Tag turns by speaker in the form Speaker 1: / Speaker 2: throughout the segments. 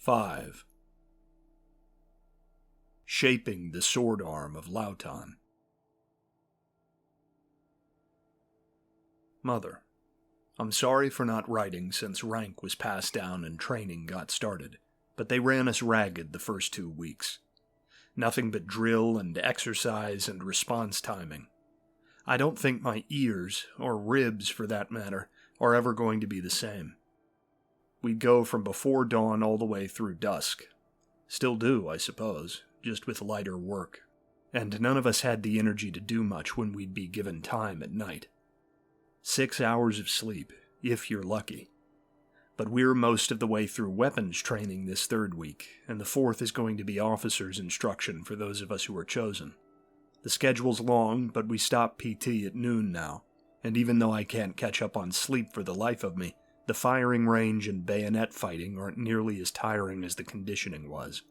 Speaker 1: 5. Shaping the sword arm of Lautani. Mother, I'm sorry for not writing since rank was passed down and training got started, but they ran us ragged the first 2 weeks. Nothing but drill and exercise and response timing. I don't think my ears, or ribs for that matter, are ever going to be the same. We'd go from before dawn all the way through dusk. Still do, I suppose, just with lighter work. And none of us had the energy to do much when we'd be given time at night. 6 hours of sleep, if you're lucky. But we're most of the way through weapons training this 3rd week, and the 4th is going to be officer's instruction for those of us who are chosen. The schedule's long, but we stop PT at noon now, and even though I can't catch up on sleep for the life of me, the firing range and bayonet fighting aren't nearly as tiring as the conditioning was.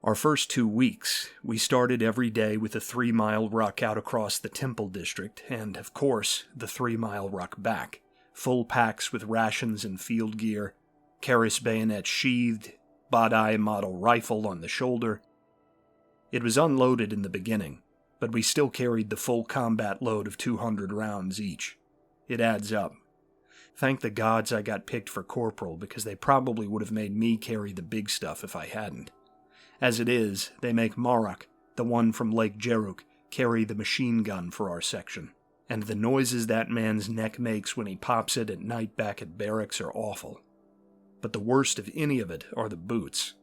Speaker 1: Our first 2 weeks, we started every day with a 3-mile ruck out across the Temple District, and, of course, the 3-mile ruck back. Full packs with rations and field gear, Karis bayonet sheathed, Badai model rifle on the shoulder. It was unloaded in the beginning, but we still carried the full combat load of 200 rounds each. It adds up. Thank the gods I got picked for corporal, because they probably would have made me carry the big stuff if I hadn't. As it is, they make Marak, the one from Lake Jeruk, carry the machine gun for our section, and the noises that man's neck makes when he pops it at night back at barracks are awful. But the worst of any of it are the boots.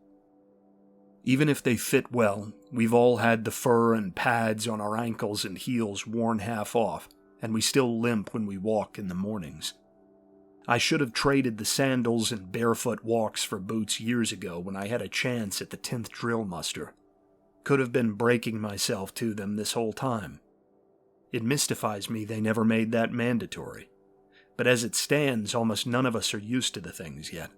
Speaker 1: Even if they fit well, we've all had the fur and pads on our ankles and heels worn half off, and we still limp when we walk in the mornings. I should have traded the sandals and barefoot walks for boots years ago when I had a chance at the 10th drill muster. Could have been breaking myself to them this whole time. It mystifies me they never made that mandatory. But as it stands, almost none of us are used to the things yet.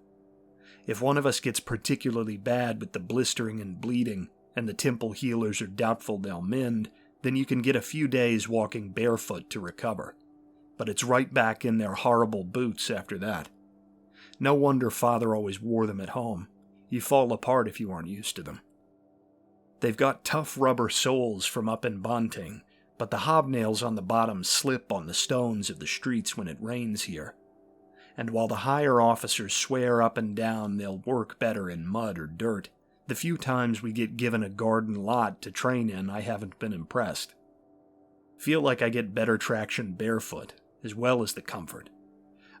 Speaker 1: If one of us gets particularly bad with the blistering and bleeding, and the temple healers are doubtful they'll mend, then you can get a few days walking barefoot to recover. But it's right back in their horrible boots after that. No wonder Father always wore them at home. You fall apart if you aren't used to them. They've got tough rubber soles from up in Banting, but the hobnails on the bottom slip on the stones of the streets when it rains here. And while the higher officers swear up and down they'll work better in mud or dirt, the few times we get given a garden lot to train in, I haven't been impressed. Feel like I get better traction barefoot, as well as the comfort.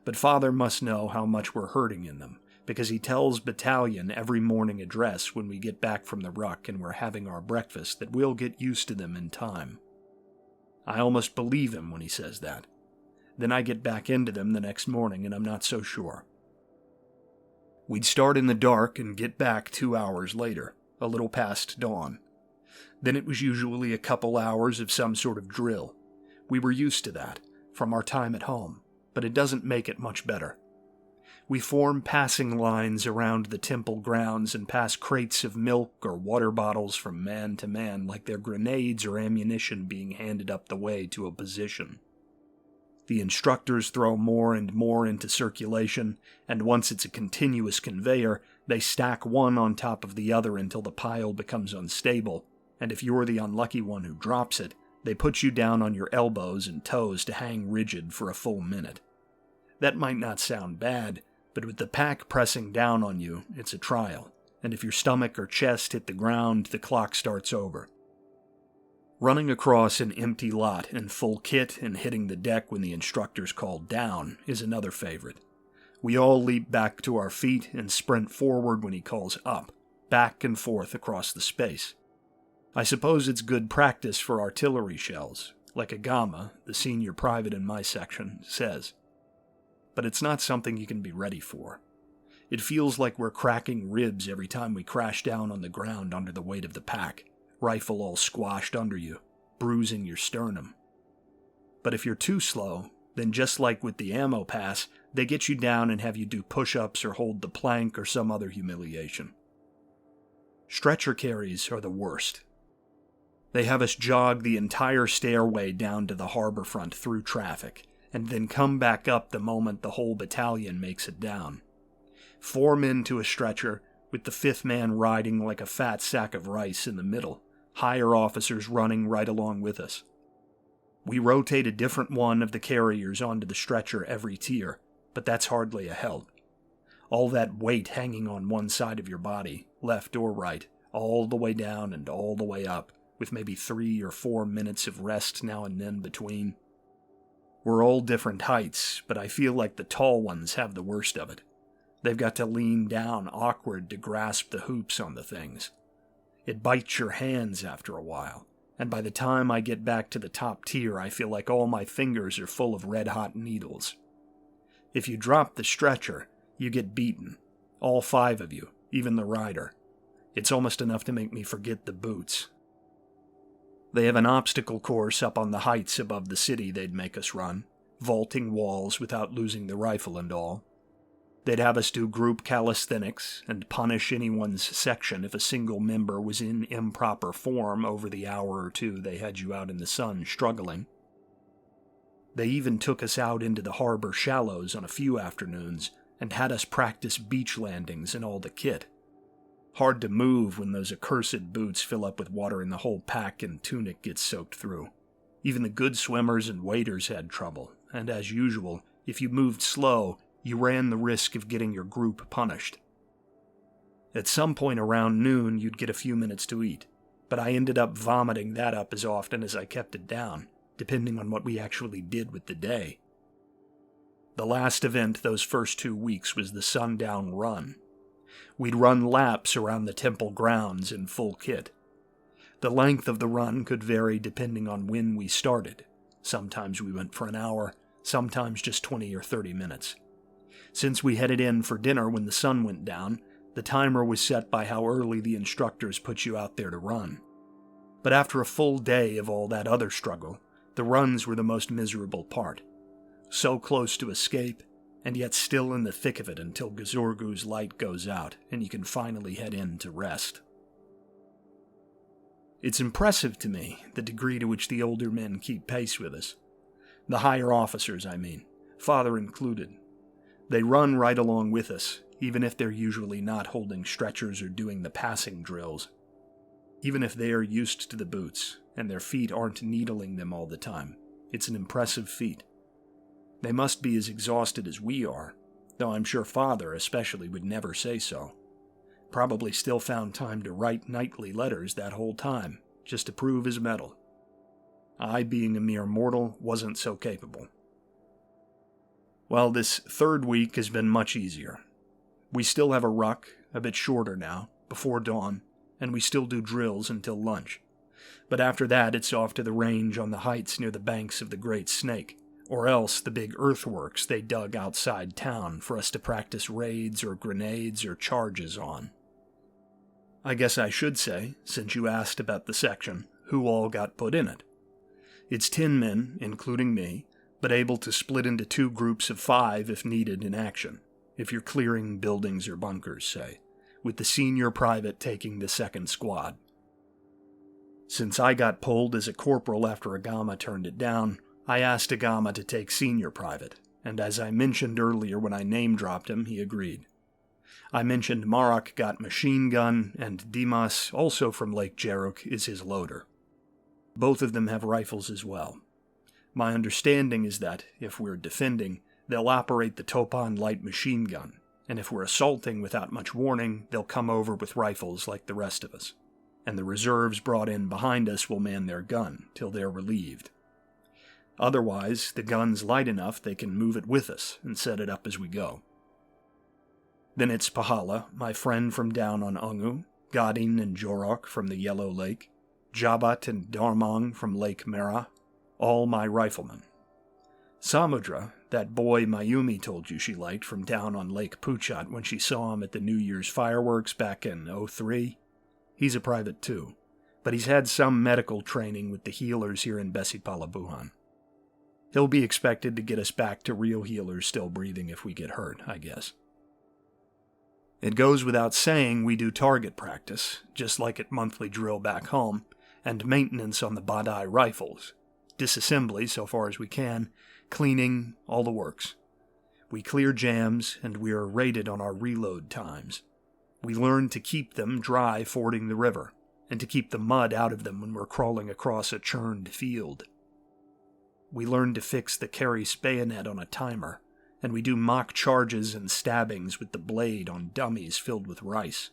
Speaker 1: But Father must know how much we're hurting in them, because he tells battalion every morning address when we get back from the ruck and we're having our breakfast that we'll get used to them in time. I almost believe him when he says that. Then I get back into them the next morning and I'm not so sure. We'd start in the dark and get back 2 hours later, a little past dawn. Then it was usually a couple hours of some sort of drill. We were used to that from our time at home, but it doesn't make it much better. We form passing lines around the temple grounds and pass crates of milk or water bottles from man to man like they're grenades or ammunition being handed up the way to a position. The instructors throw more and more into circulation, and once it's a continuous conveyor, they stack one on top of the other until the pile becomes unstable, and if you're the unlucky one who drops it, they put you down on your elbows and toes to hang rigid for a full minute. That might not sound bad, but with the pack pressing down on you, it's a trial, and if your stomach or chest hit the ground, the clock starts over. Running across an empty lot in full kit and hitting the deck when the instructor's called down is another favorite. We all leap back to our feet and sprint forward when he calls up, back and forth across the space. I suppose it's good practice for artillery shells, like Agama, the senior private in my section, says. But it's not something you can be ready for. It feels like we're cracking ribs every time we crash down on the ground under the weight of the pack, rifle all squashed under you, bruising your sternum. But if you're too slow, then just like with the ammo pass, they get you down and have you do push-ups or hold the plank or some other humiliation. Stretcher carries are the worst. They have us jog the entire stairway down to the harbor front through traffic, and then come back up the moment the whole battalion makes it down. 4 men to a stretcher, with the fifth man riding like a fat sack of rice in the middle, higher officers running right along with us. We rotate a different one of the carriers onto the stretcher every tier, but that's hardly a help. All that weight hanging on one side of your body, left or right, all the way down and all the way up, with maybe 3 or 4 minutes of rest now and then between. We're all different heights, but I feel like the tall ones have the worst of it. They've got to lean down awkward to grasp the hoops on the things. It bites your hands after a while, and by the time I get back to the top tier, I feel like all my fingers are full of red-hot needles. If you drop the stretcher, you get beaten. All 5 of you, even the rider. It's almost enough to make me forget the boots. They have an obstacle course up on the heights above the city they'd make us run, vaulting walls without losing the rifle and all. They'd have us do group calisthenics and punish anyone's section if a single member was in improper form over the hour or 2 they had you out in the sun struggling. They even took us out into the harbor shallows on a few afternoons and had us practice beach landings and all the kit. Hard to move when those accursed boots fill up with water and the whole pack and tunic gets soaked through. Even the good swimmers and waders had trouble, and as usual, if you moved slow, you ran the risk of getting your group punished. At some point around noon, you'd get a few minutes to eat, but I ended up vomiting that up as often as I kept it down, depending on what we actually did with the day. The last event those first 2 weeks was the sundown run. We'd run laps around the temple grounds in full kit. The length of the run could vary depending on when we started. Sometimes we went for an hour, sometimes just 20 or 30 minutes. Since we headed in for dinner when the sun went down, the timer was set by how early the instructors put you out there to run. But after a full day of all that other struggle, the runs were the most miserable part. So close to escape, and yet still in the thick of it until Gazorgu's light goes out and you can finally head in to rest. It's impressive to me, the degree to which the older men keep pace with us. The higher officers, I mean, father included. They run right along with us, even if they're usually not holding stretchers or doing the passing drills. Even if they are used to the boots, and their feet aren't needling them all the time, it's an impressive feat. They must be as exhausted as we are, though I'm sure father especially would never say so. Probably still found time to write nightly letters that whole time, just to prove his mettle. I, being a mere mortal, wasn't so capable. Well, this 3rd week has been much easier. We still have a ruck, a bit shorter now, before dawn, and we still do drills until lunch. But after that, it's off to the range on the heights near the banks of the Great Snake, or else the big earthworks they dug outside town for us to practice raids or grenades or charges on. I guess I should say, since you asked about the section, who all got put in it. It's 10 men, including me, but able to split into 2 groups of 5 if needed in action, if you're clearing buildings or bunkers, say, with the senior private taking the 2nd squad. Since I got pulled as a corporal after Agama turned it down, I asked Agama to take senior private, and as I mentioned earlier when I name-dropped him, he agreed. I mentioned Marak got machine gun, and Dimas, also from Lake Jaruk, is his loader. Both of them have rifles as well. My understanding is that, if we're defending, they'll operate the Topan light machine gun, and if we're assaulting without much warning, they'll come over with rifles like the rest of us, and the reserves brought in behind us will man their gun till they're relieved. Otherwise, the gun's light enough they can move it with us and set it up as we go. Then it's Pahala, my friend from down on Ungu, Gadin and Jorok from the Yellow Lake, Jabat and Darmang from Lake Merah, all my riflemen. Samudra, that boy Mayumi told you she liked from down on Lake Puchat when she saw him at the New Year's fireworks back in '03, he's a private too, but he's had some medical training with the healers here in Besipalabuhan. He'll be expected to get us back to real healers still breathing if we get hurt, I guess. It goes without saying we do target practice, just like at monthly drill back home, and maintenance on the Badai rifles, disassembly so far as we can, cleaning, all the works. We clear jams, and we are rated on our reload times. We learned to keep them dry fording the river, and to keep the mud out of them when we're crawling across a churned field. We learned to fix the Carry's bayonet on a timer, and we do mock charges and stabbings with the blade on dummies filled with rice.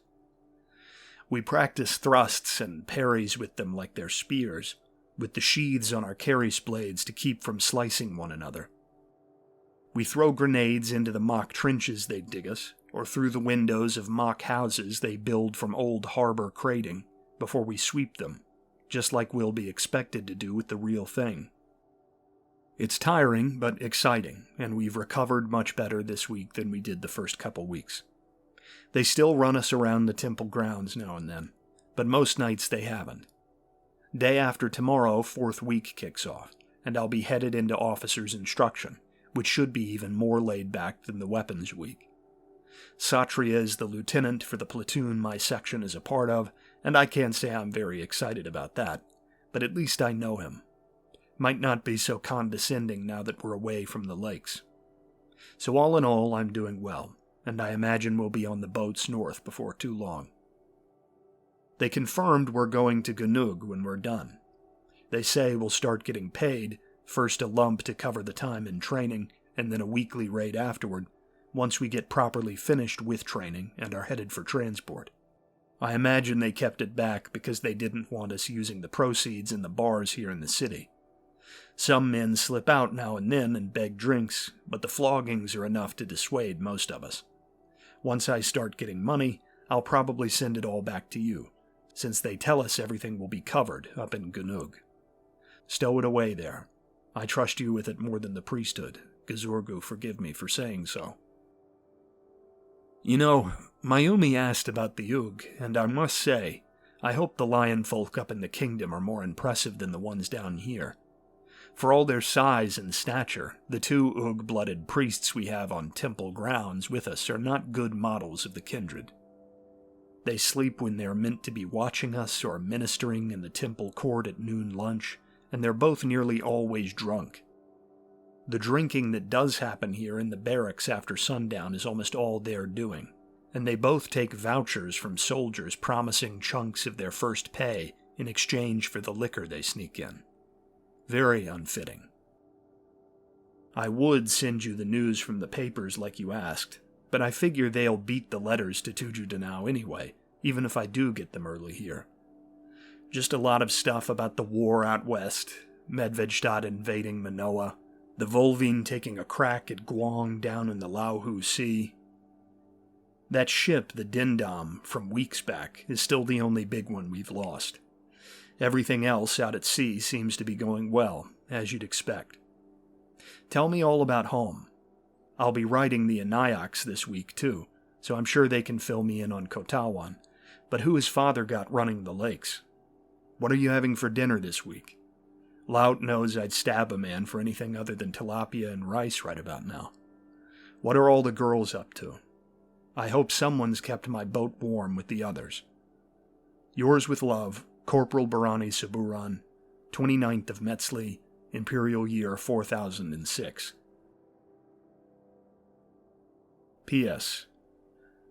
Speaker 1: We practice thrusts and parries with them like they're spears, with the sheaths on our Carry's blades to keep from slicing one another. We throw grenades into the mock trenches they dig us, or through the windows of mock houses they build from old harbor crating, before we sweep them, just like we'll be expected to do with the real thing. It's tiring, but exciting, and we've recovered much better this week than we did the first couple weeks. They still run us around the temple grounds now and then, but most nights they haven't. Day after tomorrow, 4th week kicks off, and I'll be headed into officer's instruction, which should be even more laid back than the weapons week. Satria is the lieutenant for the platoon my section is a part of, and I can't say I'm very excited about that, but at least I know him. Might not be so condescending now that we're away from the lakes. So all in all, I'm doing well, and I imagine we'll be on the boats north before too long. They confirmed we're going to Gunug when we're done. They say we'll start getting paid, first a lump to cover the time in training, and then a weekly rate afterward, once we get properly finished with training and are headed for transport. I imagine they kept it back because they didn't want us using the proceeds in the bars here in the city. Some men slip out now and then and beg drinks, but the floggings are enough to dissuade most of us. Once I start getting money, I'll probably send it all back to you, since they tell us everything will be covered up in Gunug. Stow it away there. I trust you with it more than the priesthood. Gazorgu forgive me for saying so. You know, Mayumi asked about the Ug, and I must say, I hope the lion folk up in the kingdom are more impressive than the ones down here. For all their size and stature, the 2 Ug-blooded priests we have on temple grounds with us are not good models of the kindred. They sleep when they're meant to be watching us or ministering in the temple court at noon lunch, and they're both nearly always drunk. The drinking that does happen here in the barracks after sundown is almost all they're doing, and they both take vouchers from soldiers promising chunks of their first pay in exchange for the liquor they sneak in. Very unfitting. I would send you the news from the papers like you asked, but I figure they'll beat the letters to Tujuhdanau anyway, even if I do get them early here. Just a lot of stuff about the war out west, Medvedstad invading Manoa, the Volvine taking a crack at Guang down in the Lauhu Sea. That ship, the Dindam, from weeks back, is still the only big one we've lost. Everything else out at sea seems to be going well, as you'd expect. Tell me all about home. I'll be writing the Anayaks this week, too, so I'm sure they can fill me in on Kotawan. But who his father got running the lakes? What are you having for dinner this week? Laut knows I'd stab a man for anything other than tilapia and rice right about now. What are all the girls up to? I hope someone's kept my boat warm with the others. Yours with love, Corporal Berani Suburan, 29th of Metzli, Imperial Year 4006. P.S.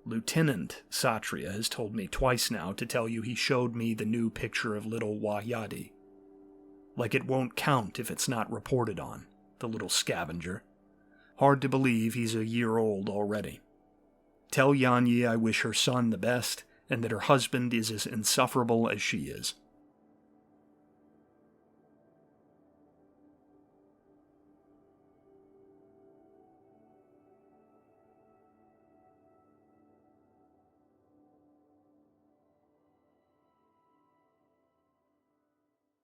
Speaker 1: Lieutenant Satria has told me twice now to tell you he showed me the new picture of little Wahyadi. Like it won't count if it's not reported on, the little scavenger. Hard to believe he's a year old already. Tell Yanyi I wish her son the best, and that her husband is as insufferable as she is.